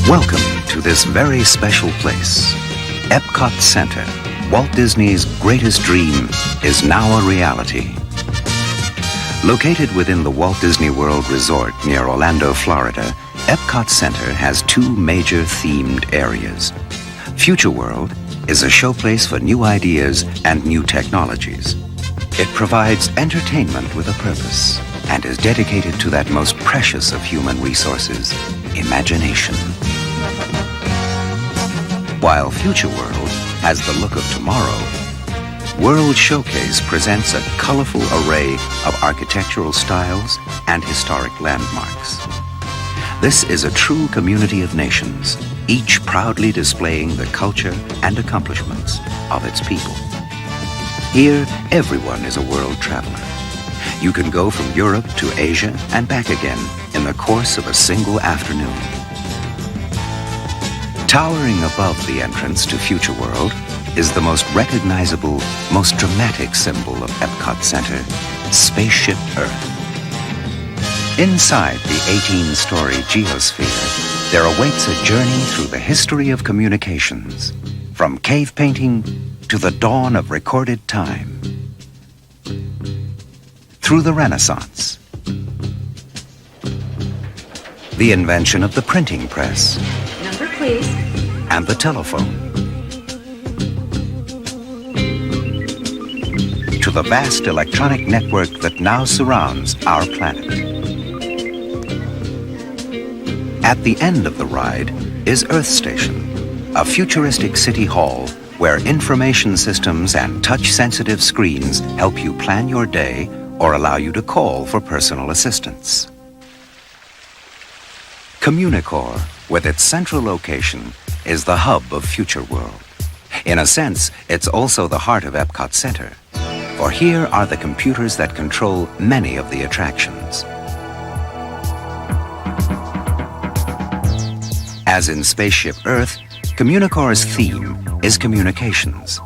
Welcome to this very special place. Epcot Center, Walt Disney's greatest dream, is now a reality. Located within the Walt Disney World Resort near Orlando, Florida, Epcot Center has two major themed areas. Future World is a showplace for new ideas and new technologies. It provides entertainment with a purpose and is dedicated to that most precious of human resources, imagination. While Future World has the look of tomorrow, World Showcase presents a colorful array of architectural styles and historic landmarks. This is a true community of nations, each proudly displaying the culture and accomplishments of its people. Here, everyone is a world traveler. You can go from Europe to Asia and back again in the course of a single afternoon. Towering above the entrance to Future World is the most recognizable, most dramatic symbol of Epcot Center, Spaceship Earth. Inside the 18-story geosphere, there awaits a journey through the history of communications, from cave painting to the dawn of recorded time, through the Renaissance, the invention of the printing press, number please, and the telephone, to the vast electronic network that now surrounds our planet. At the end of the ride is Earth Station, a futuristic city hall where information systems and touch-sensitive screens help you plan your day or allow you to call for personal assistance. Communicore, with its central location, is the hub of Future World. In a sense, it's also the heart of Epcot Center, for here are the computers that control many of the attractions. As in Spaceship Earth, Communicore's theme is communications,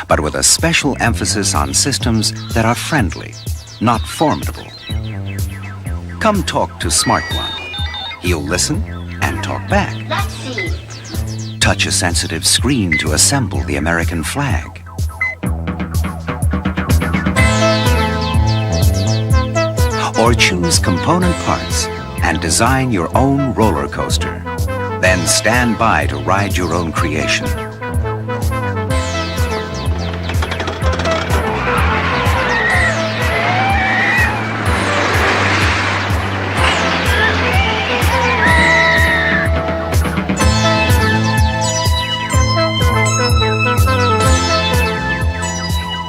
but with a special emphasis on systems that are friendly, not formidable. Come talk to Smart One. He'll listen and talk back. let's see. Touch a sensitive screen to assemble the American flag. Or choose component parts and design your own roller coaster. Then stand by to ride your own creation.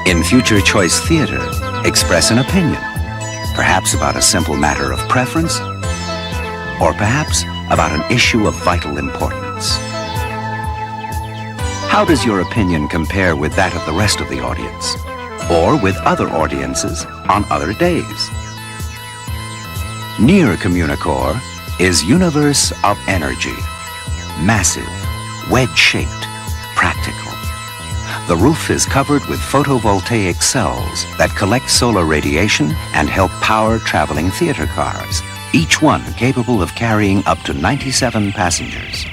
In Future Choice Theater, express an opinion, perhaps about a simple matter of preference, or perhaps about an issue of vital importance. How does your opinion compare with that of the rest of the audience, or with other audiences on other days? Near Communicore is Universe of Energy, massive, wedge-shaped, practical. The roof is covered with photovoltaic cells that collect solar radiation and help power traveling theater cars, each one capable of carrying up to 97 passengers.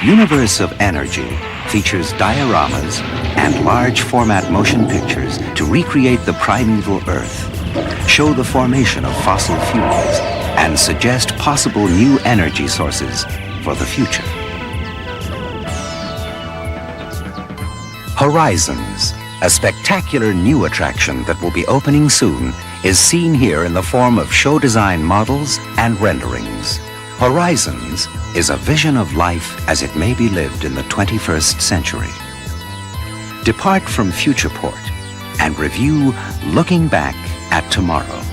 Universe of Energy features dioramas and large format motion pictures to recreate the primeval Earth, show the formation of fossil fuels, and suggest possible new energy sources for the future. Horizons, a spectacular new attraction that will be opening soon, is seen here in the form of show design models and renderings. Horizons is a vision of life as it may be lived in the 21st century. Depart from Futureport and review Looking Back at Tomorrow,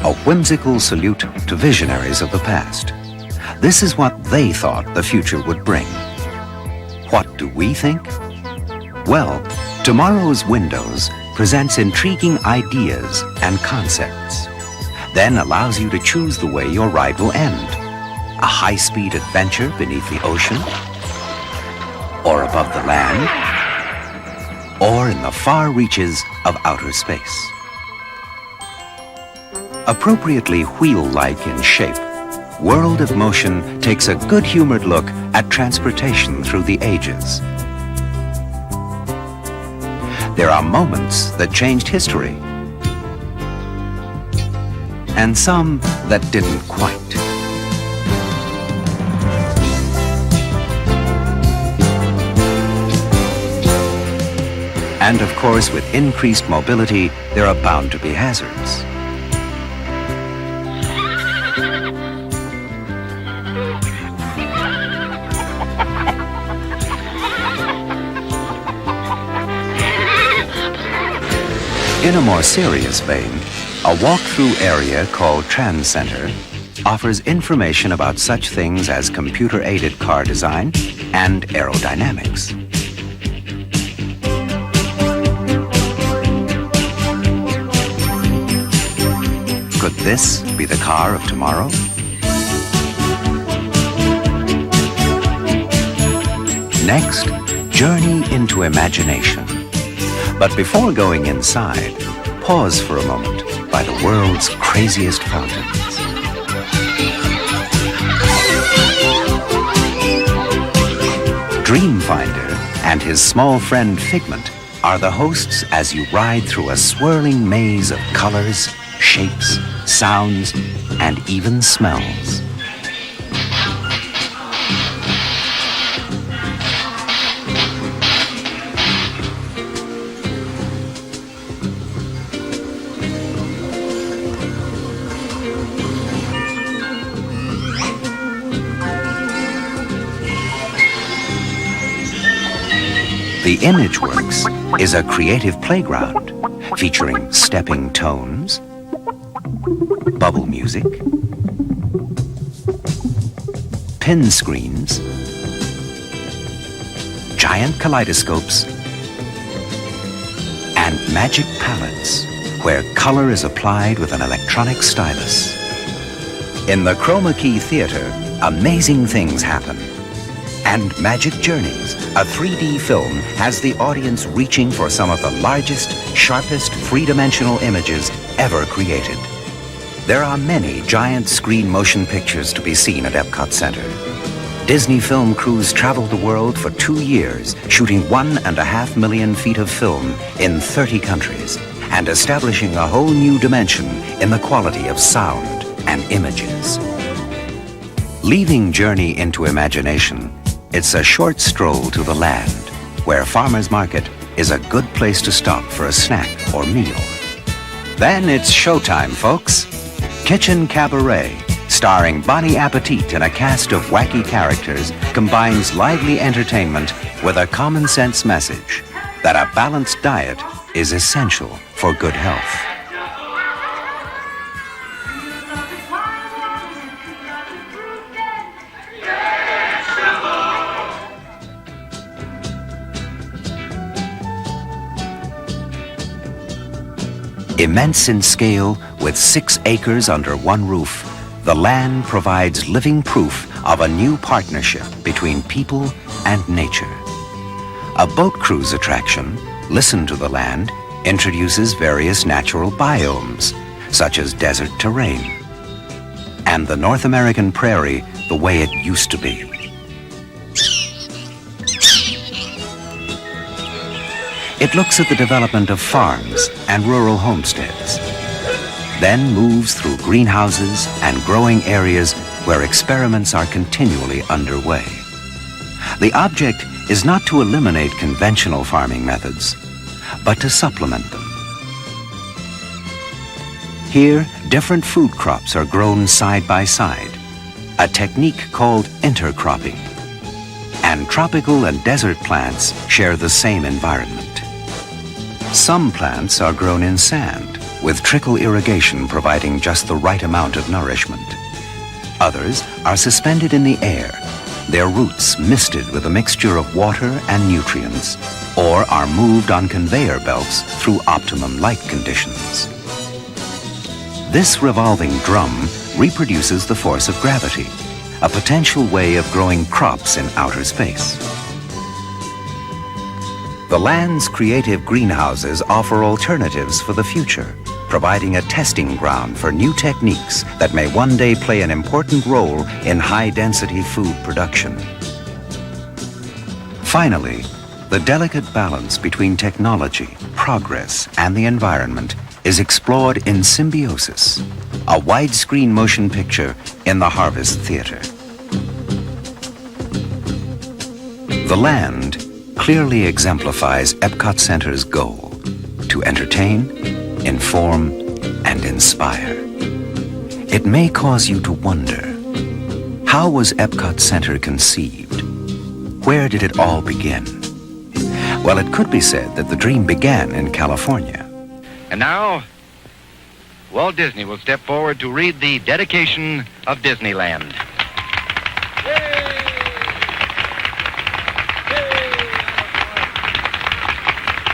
a whimsical salute to visionaries of the past. This is what they thought the future would bring. What do we think? Well, tomorrow's Windows presents intriguing ideas and concepts, then allows you to choose the way your ride will end. A high-speed adventure beneath the ocean, or above the land, or in the far reaches of outer space. Appropriately wheel-like in shape, World of Motion takes a good-humored look at transportation through the ages. There are moments that changed history, and some that didn't quite. And of course, with increased mobility, there are bound to be hazards. In a more serious vein, a walk-through area called Trans Center offers information about such things as computer-aided car design and aerodynamics. Could this be the car of tomorrow? Next, journey into imagination. But before going inside, pause for a moment by the world's craziest fountains. Dreamfinder and his small friend Figment are the hosts as you ride through a swirling maze of colors, shapes, sounds, and even smells. The ImageWorks is a creative playground featuring stepping tones, bubble music, pin screens, giant kaleidoscopes, and magic palettes where color is applied with an electronic stylus. In the Chroma Key Theater, amazing things happen. And Magic Journeys, a 3D film, has the audience reaching for some of the largest, sharpest, three-dimensional images ever created. There are many giant screen motion pictures to be seen at Epcot Center. Disney film crews traveled the world for 2 years, shooting 1.5 million feet of film in 30 countries, and establishing a whole new dimension in the quality of sound and images. Leaving Journey into Imagination, it's a short stroll to the land, where Farmer's Market is a good place to stop for a snack or meal. Then it's showtime, folks. Kitchen Cabaret, starring Bonnie Appetit and a cast of wacky characters, combines lively entertainment with a common-sense message that a balanced diet is essential for good health. Immense in scale, with 6 acres under one roof, the land provides living proof of a new partnership between people and nature. A boat cruise attraction, Listen to the Land, introduces various natural biomes, such as desert terrain, and the North American prairie the way it used to be. It looks at the development of farms and rural homesteads, then moves through greenhouses and growing areas where experiments are continually underway. The object is not to eliminate conventional farming methods, but to supplement them. Here, different food crops are grown side by side, a technique called intercropping. And tropical and desert plants share the same environment. Some plants are grown in sand, with trickle irrigation providing just the right amount of nourishment. Others are suspended in the air, their roots misted with a mixture of water and nutrients, or are moved on conveyor belts through optimum light conditions. This revolving drum reproduces the force of gravity, a potential way of growing crops in outer space. The land's creative greenhouses offer alternatives for the future, providing a testing ground for new techniques that may one day play an important role in high-density food production. Finally, the delicate balance between technology, progress, and the environment is explored in Symbiosis, a widescreen motion picture in the Harvest Theater. The land clearly exemplifies Epcot Center's goal to entertain, inform, and inspire. It may cause you to wonder, how was Epcot Center conceived? Where did it all begin? Well, it could be said that the dream began in California. And now, Walt Disney will step forward to read the dedication of Disneyland.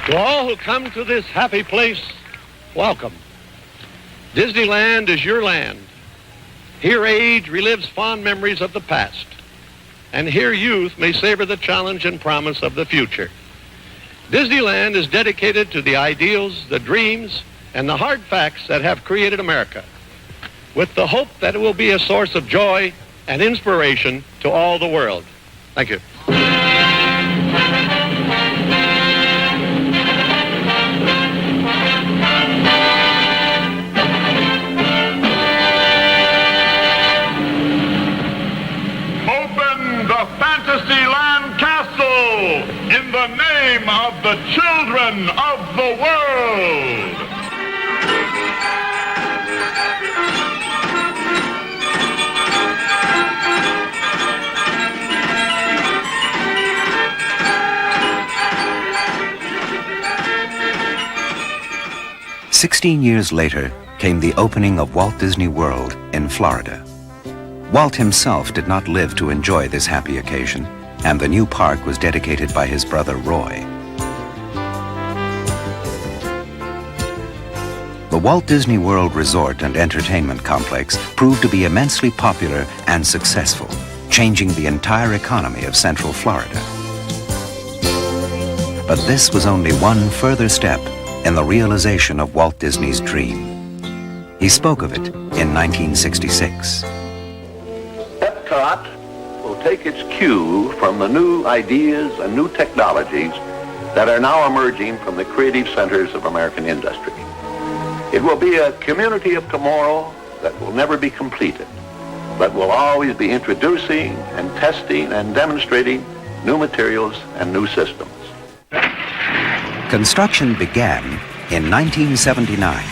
To all who come to this happy place, welcome. Disneyland is your land. Here age relives fond memories of the past. And here youth may savor the challenge and promise of the future. Disneyland is dedicated to the ideals, the dreams, and the hard facts that have created America, with the hope that it will be a source of joy and inspiration to all the world. Thank you. Fantasyland Castle in the name of the children of the world. "16 years later came the opening of Walt Disney World in Florida. Walt himself did not live to enjoy this happy occasion, and the new park was dedicated by his brother Roy. The Walt Disney World Resort and Entertainment Complex proved to be immensely popular and successful, changing the entire economy of Central Florida. But this was only one further step in the realization of Walt Disney's dream. He spoke of it in 1966. Epcot will take its cue from the new ideas and new technologies that are now emerging from the creative centers of American industry. It will be a community of tomorrow that will never be completed, but will always be introducing and testing and demonstrating new materials and new systems. Construction began in 1979.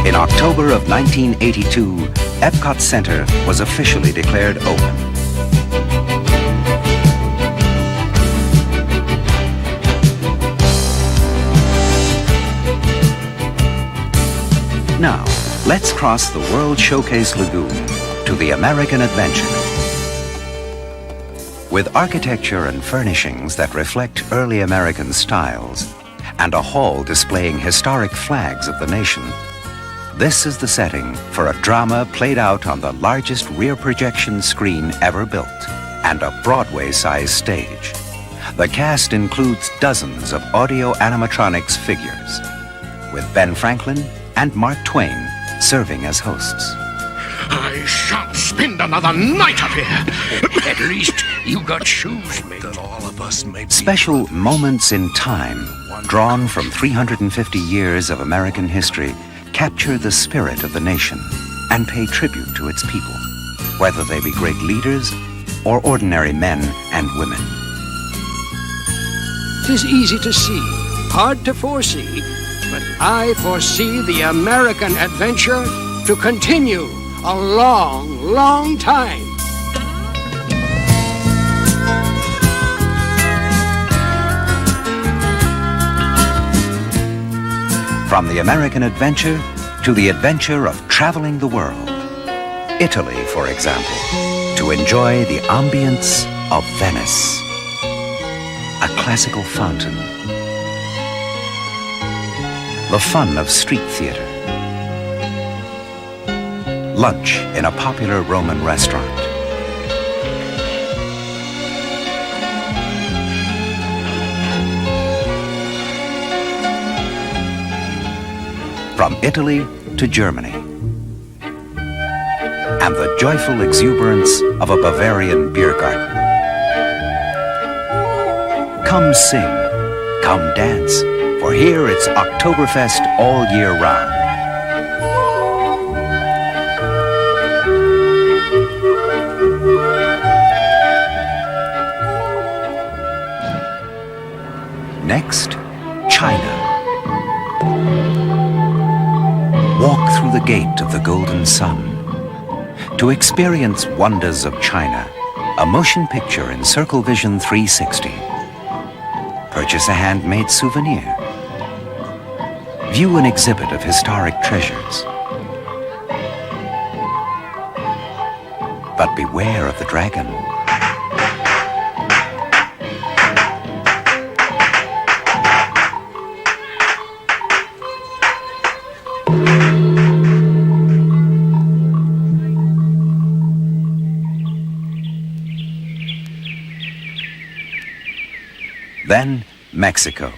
In October of 1982, Epcot Center was officially declared open. Now, let's cross the World Showcase Lagoon to the American Adventure. With architecture and furnishings that reflect early American styles, and a hall displaying historic flags of the nation, this is the setting for a drama played out on the largest rear projection screen ever built and a Broadway-sized stage. The cast includes dozens of audio animatronics figures, with Ben Franklin and Mark Twain serving as hosts. I shan't spend another night up here. At least you got shoes made. That all of Special moments in time, drawn from 350 years of American history, capture the spirit of the nation and pay tribute to its people, whether they be great leaders or ordinary men and women. 'Tis easy to see, hard to foresee, but I foresee the American adventure to continue a long, long time. From the American adventure to the adventure of traveling the world. Italy, for example, to enjoy the ambience of Venice. A classical fountain. The fun of street theater. Lunch in a popular Roman restaurant. From Italy to Germany. And the joyful exuberance of a Bavarian beer garden. Come sing, come dance, for here it's Oktoberfest all year round. Next, China. Walk through the gate of the Golden Sun. To experience wonders of China, a motion picture in Circle Vision 360. Purchase a handmade souvenir. View an exhibit of historic treasures. But beware of the dragon. Then, Mexico.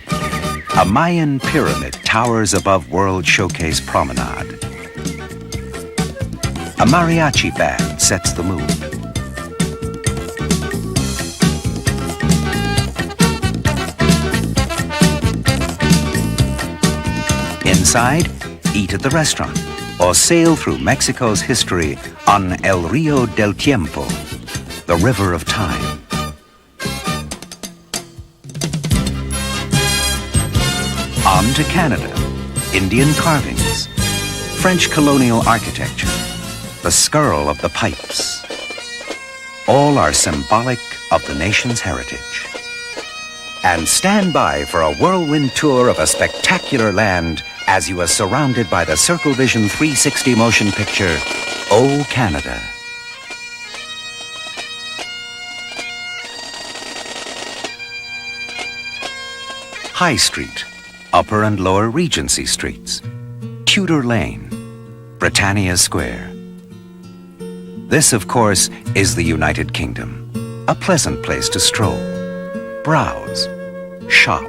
A Mayan pyramid towers above World Showcase Promenade. A mariachi band sets the mood. Inside, eat at the restaurant or sail through Mexico's history on El Rio del Tiempo, the river of time. On to Canada, Indian carvings, French colonial architecture, the skirl of the pipes. All are symbolic of the nation's heritage. And stand by for a whirlwind tour of a spectacular land as you are surrounded by the Circle Vision 360 motion picture, Oh Canada. High Street, Upper and Lower Regency Streets, Tudor Lane, Britannia Square. This, of course, is the United Kingdom, a pleasant place to stroll, browse, shop.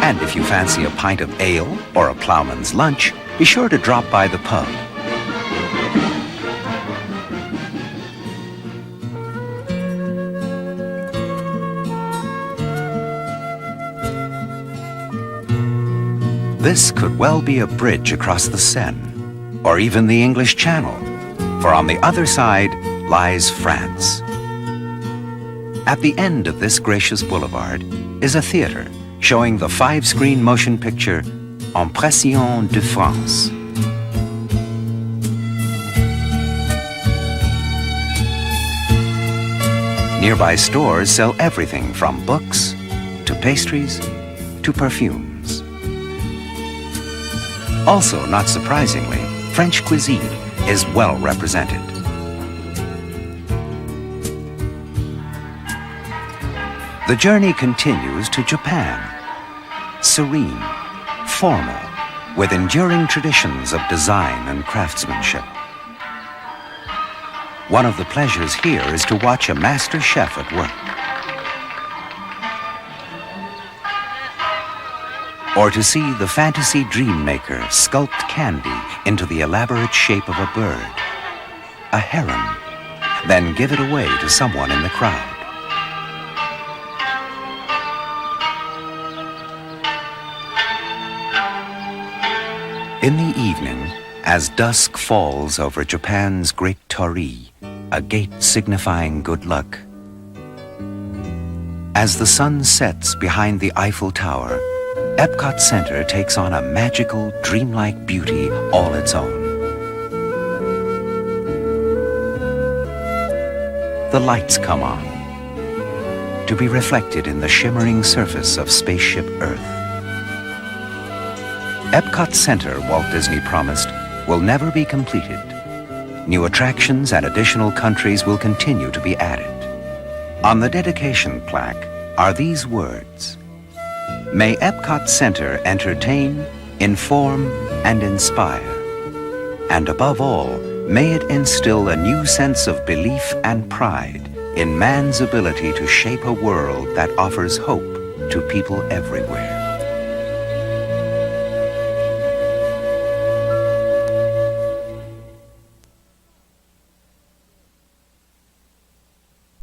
And if you fancy a pint of ale or a ploughman's lunch, be sure to drop by the pub. This could well be a bridge across the Seine, or even the English Channel, for on the other side lies France. At the end of this gracious boulevard is a theater showing the 5-screen motion picture Impression de France. Nearby stores sell everything from books to pastries to perfumes. Also, not surprisingly, French cuisine is well represented. The journey continues to Japan. Serene, formal, with enduring traditions of design and craftsmanship. One of the pleasures here is to watch a master chef at work, or to see the fantasy dream maker sculpt candy into the elaborate shape of a bird, a heron, then give it away to someone in the crowd. In the evening, as dusk falls over Japan's Great Torii, a gate signifying good luck, as the sun sets behind the Eiffel Tower, Epcot Center takes on a magical, dreamlike beauty all its own. The lights come on, to be reflected in the shimmering surface of spaceship Earth. Epcot Center, Walt Disney promised, will never be completed. New attractions and additional countries will continue to be added. On the dedication plaque are these words: "May Epcot Center entertain, inform, and inspire. And above all, may it instill a new sense of belief and pride in man's ability to shape a world that offers hope to people everywhere."